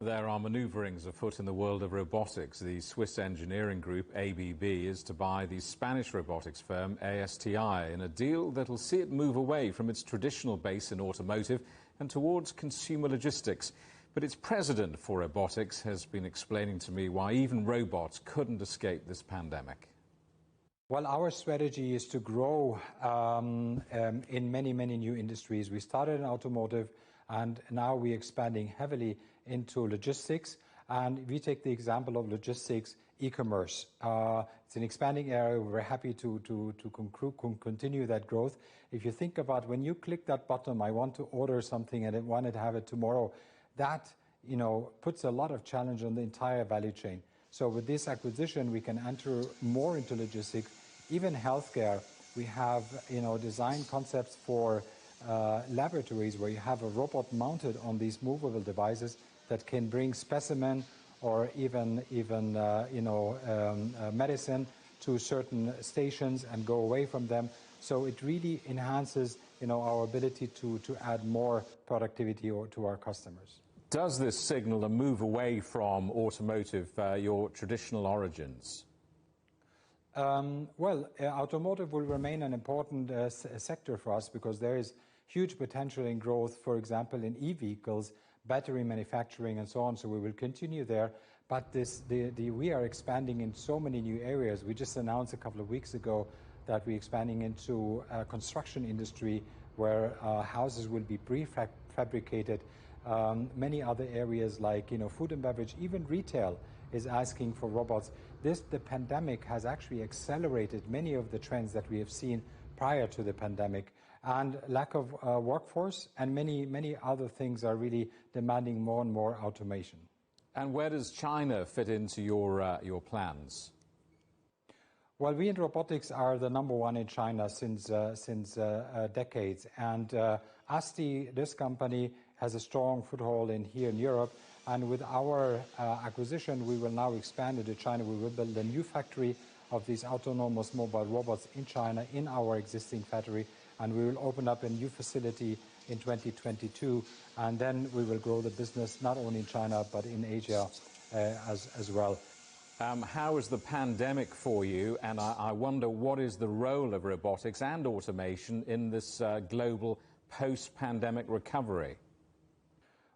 There are manoeuvrings afoot in the world of robotics. The Swiss engineering group ABB is to buy the Spanish robotics firm ASTI in a deal that will see it move away from its traditional base in automotive and towards consumer logistics. But its president for robotics has been explaining to me why even robots couldn't escape this pandemic. Well, our strategy is to grow in many new industries. We started in automotive, and now we're expanding heavily into logistics. And we take the example of logistics, e-commerce. It's an expanding area. We're happy to continue that growth. If you think about when you click that button, I want to order something and I want to have it tomorrow, that puts a lot of challenge on the entire value chain. So with this acquisition, we can enter more into logistics, even healthcare. We have design concepts for laboratories where you have a robot mounted on these movable devices that can bring specimen or even medicine to certain stations and go away from them. So it really enhances our ability to add more productivity to our customers. Does this signal a move away from automotive, your traditional origins? Automotive will remain an important sector for us because there is huge potential in growth, for example, in e-vehicles, battery manufacturing, and so on. So we will continue there. But we are expanding in so many new areas. We just announced a couple of weeks ago that we're expanding into construction industry where houses will be prefabricated. Many other areas like food and beverage, even retail is asking for robots. The pandemic has actually accelerated many of the trends that we have seen prior to the pandemic, and lack of workforce and many other things are really demanding more and more automation. And where does China fit into your plans? Well, we in robotics are the #1 in China since decades, and ASTI, this company, has a strong foothold here in Europe. And with our acquisition, we will now expand into China. We will build a new factory of these autonomous mobile robots in China, in our existing factory. And we will open up a new facility in 2022. And then we will grow the business not only in China, but in Asia as well. How is the pandemic for you? And I wonder, what is the role of robotics and automation in this global post-pandemic recovery?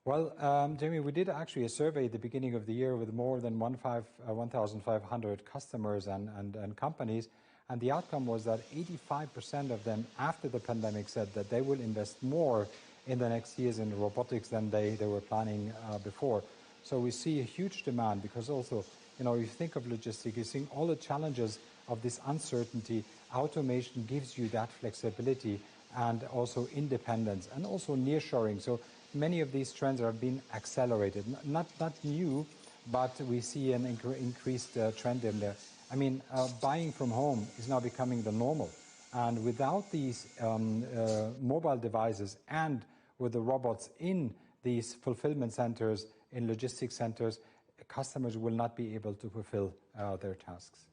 Well, Jamie, we did actually a survey at the beginning of the year with more than 1,500 customers and companies, and the outcome was that 85% of them, after the pandemic, said that they will invest more in the next years in robotics than they were planning before. So we see a huge demand because also, you think of logistics, you see all the challenges of this uncertainty. Automation gives you that flexibility and also independence and also nearshoring. So many of these trends are being accelerated. Not new, but we see an increased trend in there. I mean, buying from home is now becoming the normal. And without these mobile devices and with the robots in these fulfillment centers, in logistics centers, customers will not be able to fulfill their tasks.